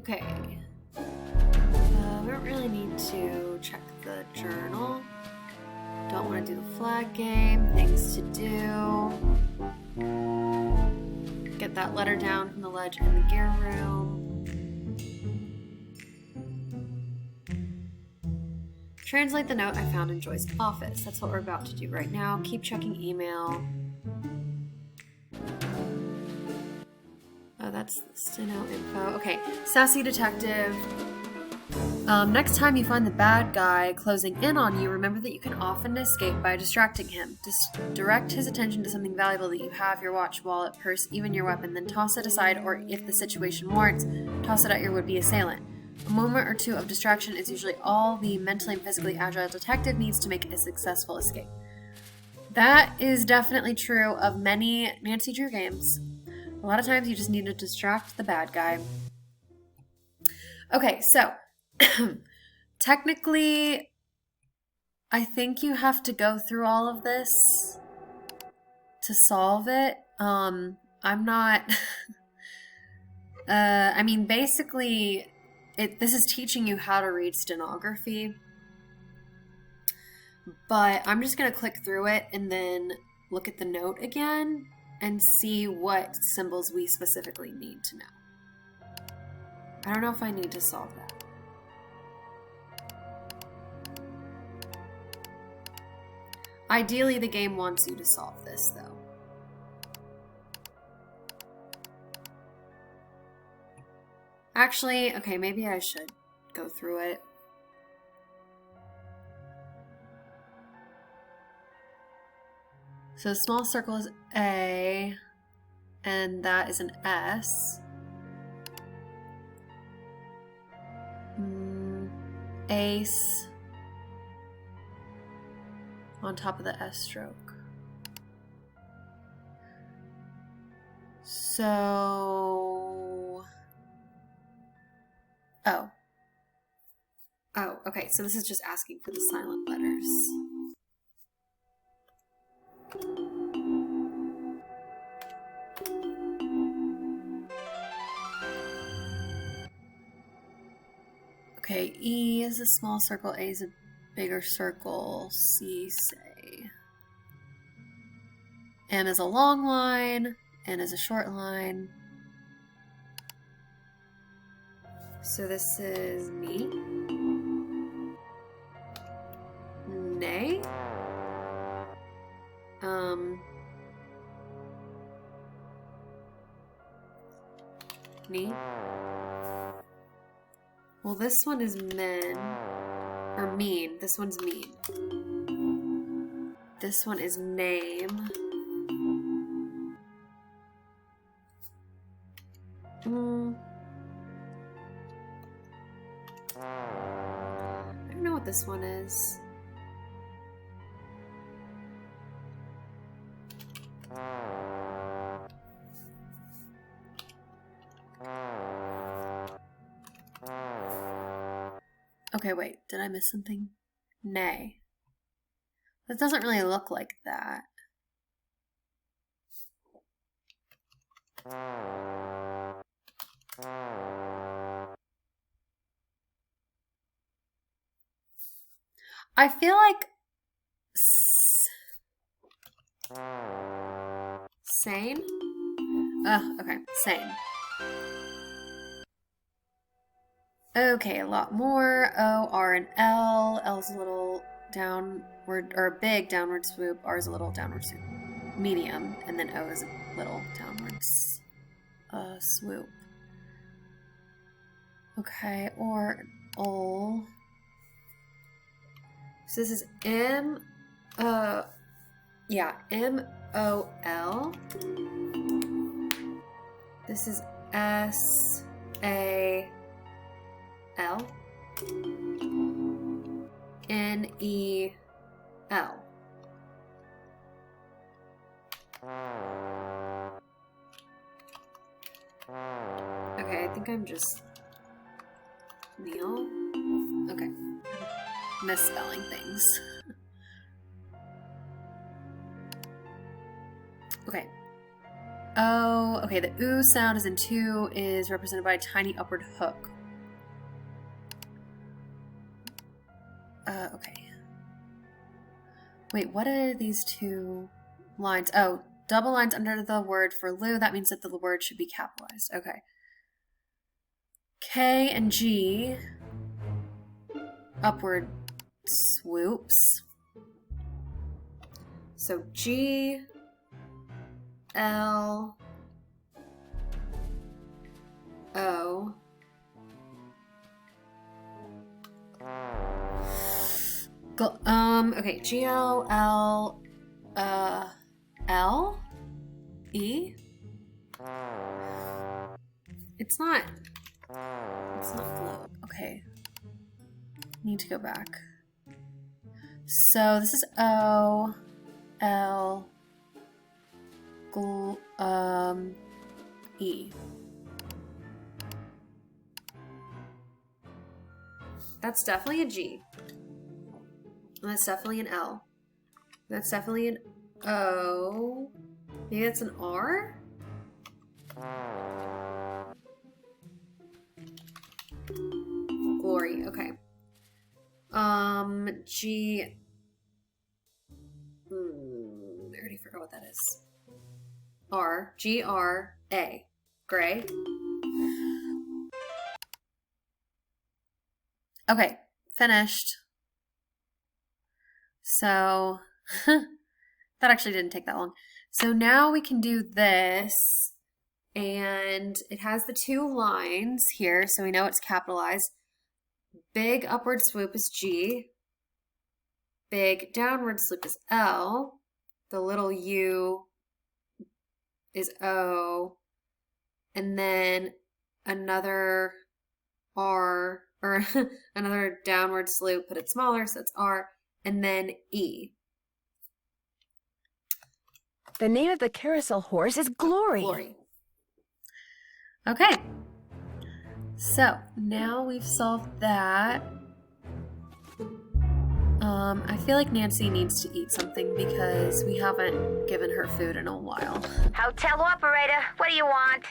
Okay. We don't really need to check the journal. Don't want to do the flag game. Things to do. Get that letter down from the ledge in the gear room. Translate the note I found in Joy's office. That's what we're about to do right now. Keep checking email. Oh, that's the steno info. Okay, sassy detective. Next time you find the bad guy closing in on you, remember that you can often escape by distracting him. Direct his attention to something valuable that you have, your watch, wallet, purse, even your weapon, then toss it aside, or if the situation warrants, toss it at your would-be assailant. A moment or two of distraction is usually all the mentally and physically agile detective needs to make a successful escape. That is definitely true of many Nancy Drew games. A lot of times you just need to distract the bad guy. Okay, so technically, I think you have to go through all of this to solve it. I'm not... I mean, basically, this is teaching you how to read stenography. But I'm just going to click through it and then look at the note again and see what symbols we specifically need to know. I don't know if I need to solve that. Ideally, the game wants you to solve this, though. Actually, okay, maybe I should go through it. So the small circle is A, and that is an S. Ace on top of the S stroke. So, oh, okay, so this is just asking for the silent letters. Okay, E is a small circle, A is a bigger circle, C, say. M is a long line, N is a short line. So this is me. Nay. Me. Well, this one is men, or mean. This one's mean. This one is name. I don't know what this one is. Okay, wait, did I miss something? Nay. That doesn't really look like that. I feel like sane? Okay, sane. Okay, a lot more. O, R, and L. L's a little downward, or a big downward swoop. R is a little downward swoop. Medium. And then O is a little downward swoop. Okay, or O. So this is M, M-O-L. This is S-A-L. N-E-L. Okay, I think I'm just Neil. Okay. Misspelling things. Okay. Oh, okay, the oo sound is in 2 is represented by a tiny upward hook. Okay. Wait, what are these two lines? Oh, double lines under the word for Lou. That means that the word should be capitalized. Okay. K and G. Upward swoops. So G, L, O. Okay, G, L, L, L, E. It's not globe. Okay. Need to go back. So this is O, L, E. That's definitely a G. And that's definitely an L. That's definitely an O. Maybe that's an R? Glory, okay. G. I already forgot what that is. R. G-R-A. Gray. Okay, finished. So, that actually didn't take that long. So now we can do this, and it has the two lines here, so we know it's capitalized. Big upward swoop is G. Big downward swoop is L. The little U is O. And then another R, or another downward swoop, but it's smaller, so it's R. And then E. The name of the carousel horse is Glory. Glory. Okay. So, now we've solved that. I feel like Nancy needs to eat something because we haven't given her food in a while. Hotel operator, what do you want?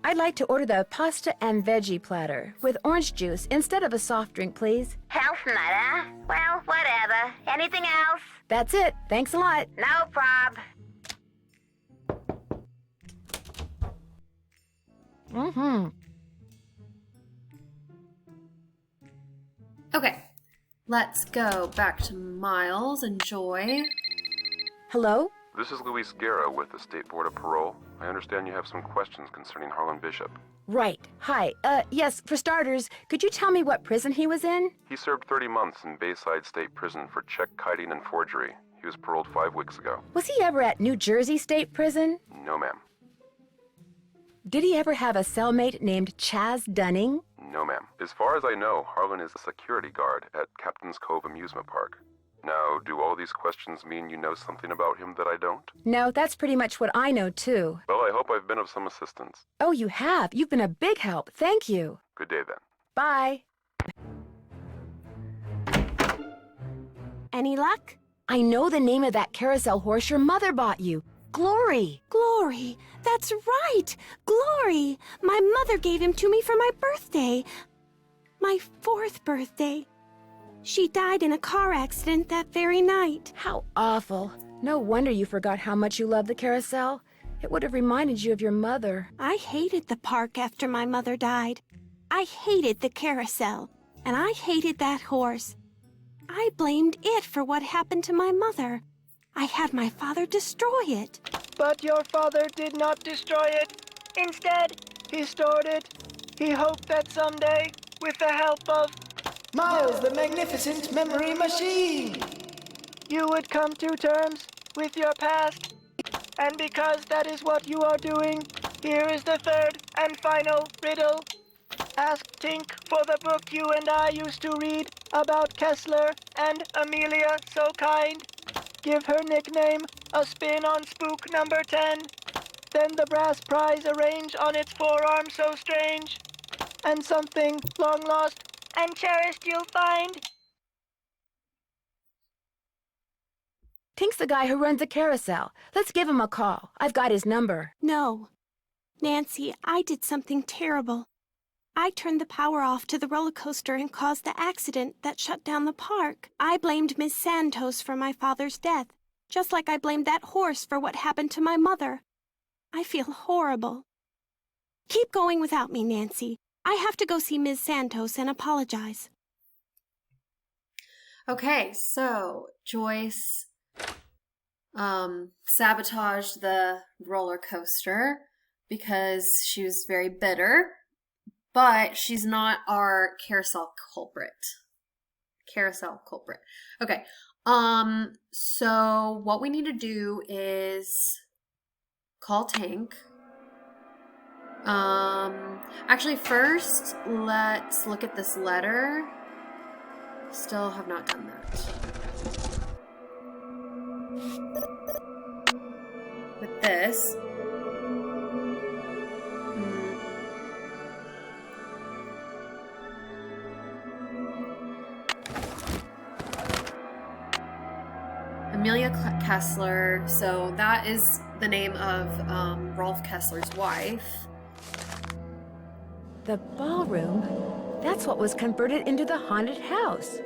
I'd like to order the pasta and veggie platter with orange juice instead of a soft drink, please. Health nut, Well, whatever. Anything else? That's it. Thanks a lot. No prob. Okay, let's go back to Miles and Joy. Hello? This is Luis Guerra with the State Board of Parole. I understand you have some questions concerning Harlan Bishop. Right. Hi. Yes, for starters, could you tell me what prison he was in? He served 30 months in Bayside State Prison for check kiting and forgery. He was paroled 5 weeks ago. Was he ever at New Jersey State Prison? No, ma'am. Did he ever have a cellmate named Chaz Dunning? No, ma'am. As far as I know, Harlan is a security guard at Captain's Cove Amusement Park. Now, do all these questions mean you know something about him that I don't? No, that's pretty much what I know, too. Well, I hope I've been of some assistance. Oh, you have? You've been a big help. Thank you. Good day, then. Bye. Any luck? I know the name of that carousel horse your mother bought you. Glory. Glory. That's right. Glory. My mother gave him to me for my birthday. My 4th birthday. She died in a car accident that very night. How awful. No wonder you forgot how much you love the carousel. It would have reminded you of your mother. I hated the park after my mother died. I hated the carousel. And I hated that horse. I blamed it for what happened to my mother. I had my father destroy it. But your father did not destroy it. Instead, he stored it. He hoped that someday, with the help of Miles, the magnificent memory machine! you would come to terms with your past. And because that is what you are doing, here is the third and final riddle. Ask Tink for the book you and I used to read about Kessler and Amelia So Kind. Give her nickname a spin on spook number 10. Then the brass prize arrange on its forearm so strange. And something long lost and cherished you'll find. Tink's the guy who runs the carousel. Let's give him a call. I've got his number. No. Nancy, I did something terrible. I turned the power off to the roller coaster and caused the accident that shut down the park. I blamed Miss Santos for my father's death, just like I blamed that horse for what happened to my mother. I feel horrible. Keep going without me, Nancy. I have to go see Ms. Santos and apologize. Okay, so Joyce sabotaged the roller coaster because she was very bitter, but she's not our carousel culprit. Okay. So what we need to do is call Tank. Actually, first, let's look at this letter. Still have not done that. With this. Amelia Kessler. So that is the name of Rolf Kessler's wife. The ballroom? That's what was converted into the haunted house.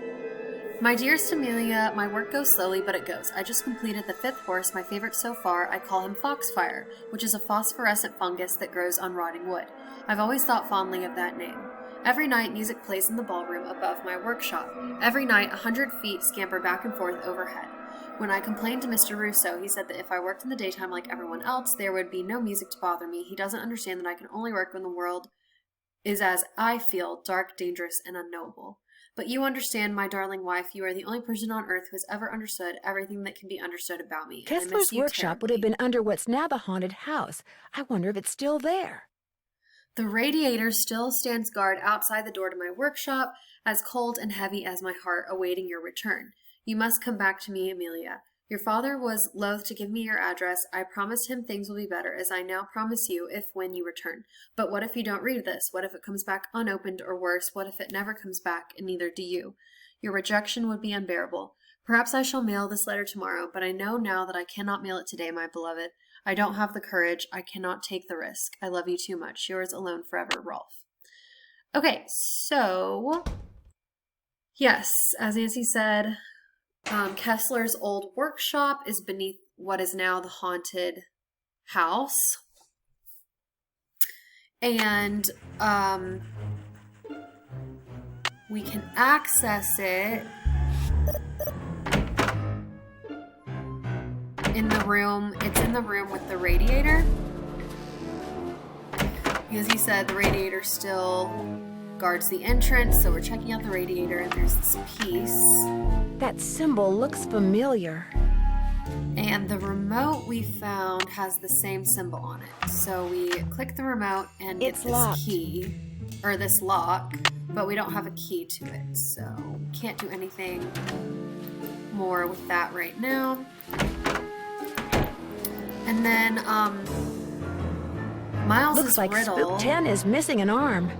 My dearest Amelia, my work goes slowly, but it goes. I just completed the 5th horse, my favorite so far. I call him Foxfire, which is a phosphorescent fungus that grows on rotting wood. I've always thought fondly of that name. Every night, music plays in the ballroom above my workshop. Every night, 100 feet scamper back and forth overhead. When I complained to Mr. Russo, he said that if I worked in the daytime like everyone else, there would be no music to bother me. He doesn't understand that I can only work when the world is as I feel, dark, dangerous, and unknowable. But you understand, my darling wife, you are the only person on earth who has ever understood everything that can be understood about me. Kessler's workshop would have been under what's now the haunted house. I wonder if it's still there. The radiator still stands guard outside the door to my workshop, as cold and heavy as my heart, awaiting your return. You must come back to me, Amelia. Your father was loath to give me your address. I promised him things will be better, as I now promise you, if when you return. But what if you don't read this? What if it comes back unopened, or worse, what if it never comes back, and neither do you? Your rejection would be unbearable. Perhaps I shall mail this letter tomorrow, but I know now that I cannot mail it today, my beloved. I don't have the courage. I cannot take the risk. I love you too much. Yours alone forever, Rolf. Okay, so yes, as Nancy said, Kessler's old workshop is beneath what is now the haunted house. And we can access it in the room. It's in the room with the radiator. Because he said the radiator still guards the entrance, so we're checking out the radiator, and there's this piece. That symbol looks familiar. And the remote we found has the same symbol on it. So we click the remote and get this key, or this lock, but we don't have a key to it, so we can't do anything more with that right now. And then Miles's riddle. Looks like Spook 10 is missing an arm.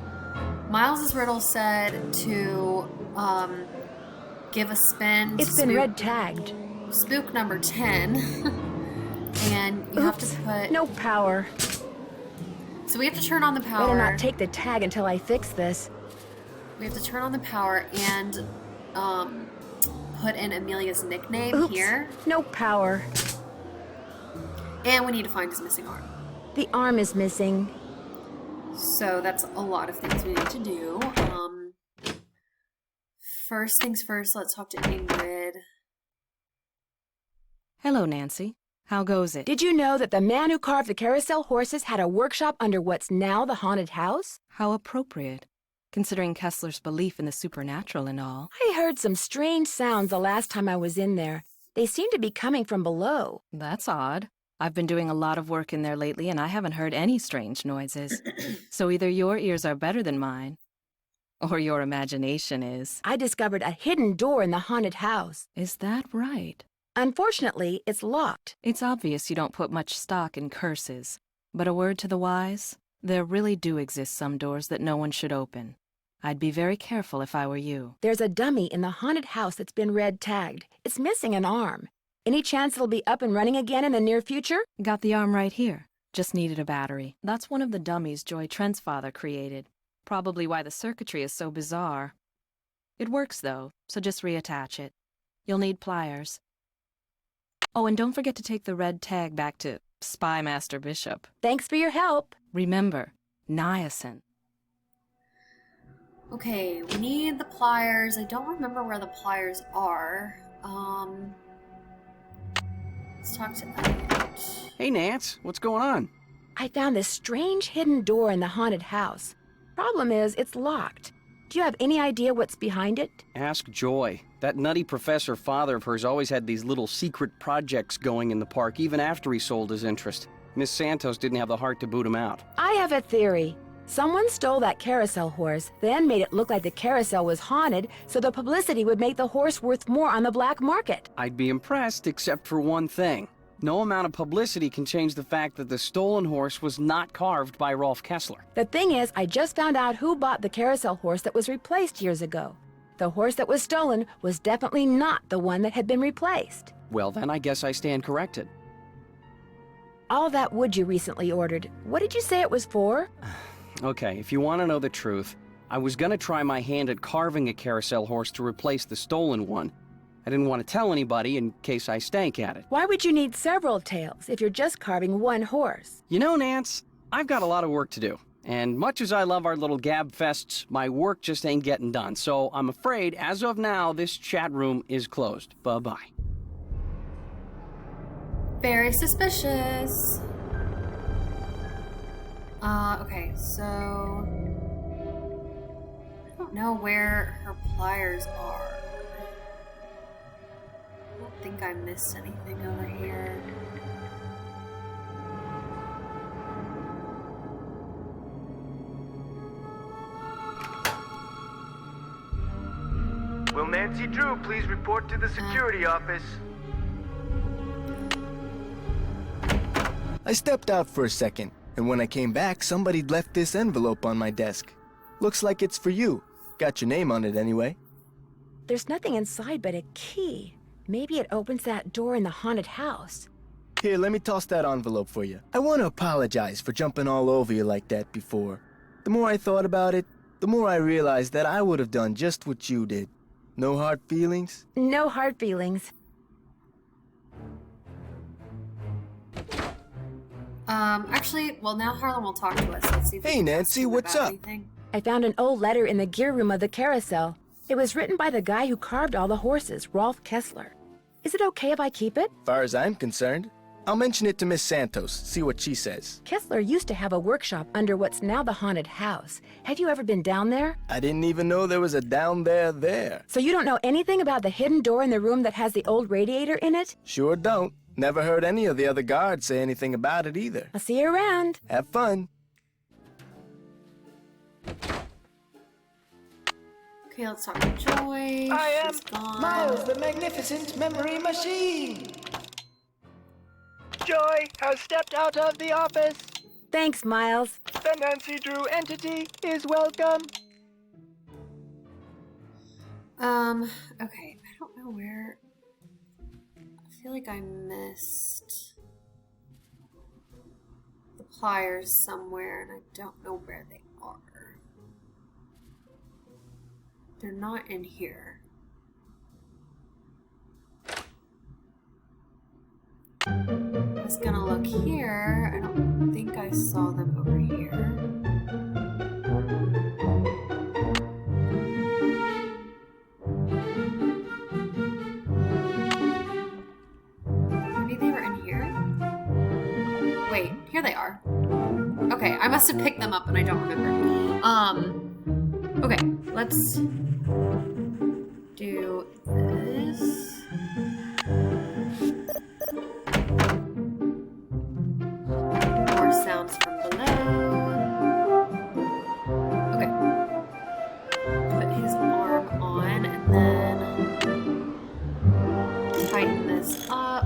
Miles's riddle said to give a spin. It's been red tagged. Spook number 10. And you have to put... No power. So we have to turn on the power. Better not take the tag until I fix this. We have to turn on the power and put in Amelia's nickname here. No power. And we need to find his missing arm. The arm is missing. So that's a lot of things we need to do. First things first, let's talk to Ingrid. Hello, Nancy. How goes it? Did you know that the man who carved the carousel horses had a workshop under what's now the haunted house? How appropriate, considering Kessler's belief in the supernatural and all. I heard some strange sounds the last time I was in there. They seem to be coming from below. That's odd. I've been doing a lot of work in there lately, and I haven't heard any strange noises. So either your ears are better than mine, or your imagination is. I discovered a hidden door in the haunted house. Is that right? Unfortunately, it's locked. It's obvious you don't put much stock in curses. But a word to the wise, there really do exist some doors that no one should open. I'd be very careful if I were you. There's a dummy in the haunted house that's been red tagged. It's missing an arm. Any chance it'll be up and running again in the near future? Got the arm right here. Just needed a battery. That's one of the dummies Joy Trent's father created. Probably why the circuitry is so bizarre. It works, though, so just reattach it. You'll need pliers. Oh, and don't forget to take the red tag back to Spy Master Bishop. Thanks for your help. Remember, niacin. Okay, we need the pliers. I don't remember where the pliers are. Let's talk to Elliot. Hey, Nance, what's going on? I found this strange hidden door in the haunted house. Problem is, it's locked. Do you have any idea what's behind it? Ask Joy. That nutty professor father of hers always had these little secret projects going in the park, even after he sold his interest. Miss Santos didn't have the heart to boot him out. I have a theory. Someone stole that carousel horse, then made it look like the carousel was haunted, so the publicity would make the horse worth more on the black market. I'd be impressed, except for one thing. No amount of publicity can change the fact that the stolen horse was not carved by Rolf Kessler. The thing is, I just found out who bought the carousel horse that was replaced years ago. The horse that was stolen was definitely not the one that had been replaced. Well, then I guess I stand corrected. All that wood you recently ordered, what did you say it was for? Okay, if you want to know the truth, I was gonna try my hand at carving a carousel horse to replace the stolen one. I didn't want to tell anybody in case I stank at it. Why would you need several tails if you're just carving one horse? You know, Nance, I've got a lot of work to do. And much as I love our little gab fests, my work just ain't getting done. So I'm afraid, as of now, this chat room is closed. Bye-bye. Very suspicious. Okay, so... I don't know where her pliers are. I don't think I missed anything over here. Will Nancy Drew please report to the security office? I stepped out for a second, and when I came back, somebody'd left this envelope on my desk. Looks like it's for you. Got your name on it anyway. There's nothing inside but a key. Maybe it opens that door in the haunted house. Here, let me toss that envelope for you. I want to apologize for jumping all over you like that before. The more I thought about it, the more I realized that I would have done just what you did. No hard feelings? No hard feelings. Actually, well, now Harlan will talk to us. Let's see if we Hey, can Nancy, ask him what's about up? anything. I found an old letter in the gear room of the carousel. It was written by the guy who carved all the horses, Rolf Kessler. Is it okay if I keep it? Far as I'm concerned. I'll mention it to Miss Santos, see what she says. Kessler used to have a workshop under what's now the haunted house. Have you ever been down there? I didn't even know there was a down there. So you don't know anything about the hidden door in the room that has the old radiator in it? Sure don't. Never heard any of the other guards say anything about it either. I'll see you around. Have fun. Okay, let's talk to Joy. I am She's gone. Miles, the magnificent memory machine! Joy has stepped out of the office. Thanks, Miles. The Nancy Drew entity is welcome. Okay, I don't know where... I feel like I missed the pliers somewhere, and I don't know where they are. They're not in here. I was gonna look here. I don't think I saw them over here. Maybe they were in here? Wait, here they are. Okay, I must have picked them up and I don't remember. Okay, let's do this. More sounds from below. Okay. Put his arm on and then tighten this up.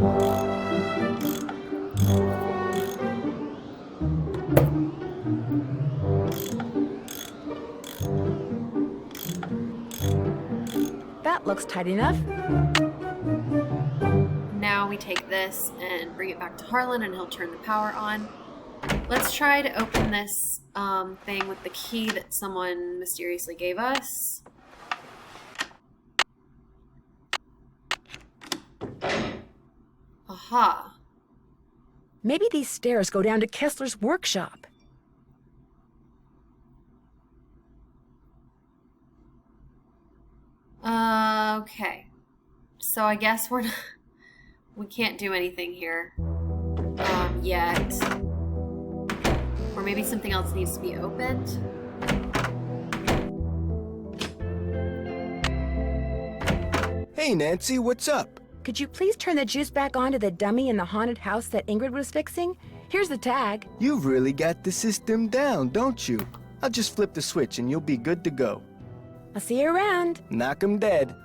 That looks tight enough. Now we take this and bring it back to Harlan and he'll turn the power on. Let's try to open this thing with the key that someone mysteriously gave us. Aha. Maybe these stairs go down to Kessler's workshop. Okay. So I guess we can't do anything here. Yet. Or maybe something else needs to be opened. Hey, Nancy, what's up? Could you please turn the juice back on to the dummy in the haunted house that Ingrid was fixing? Here's the tag. You've really got the system down, don't you? I'll just flip the switch and you'll be good to go. I'll see you around. Knock 'em dead.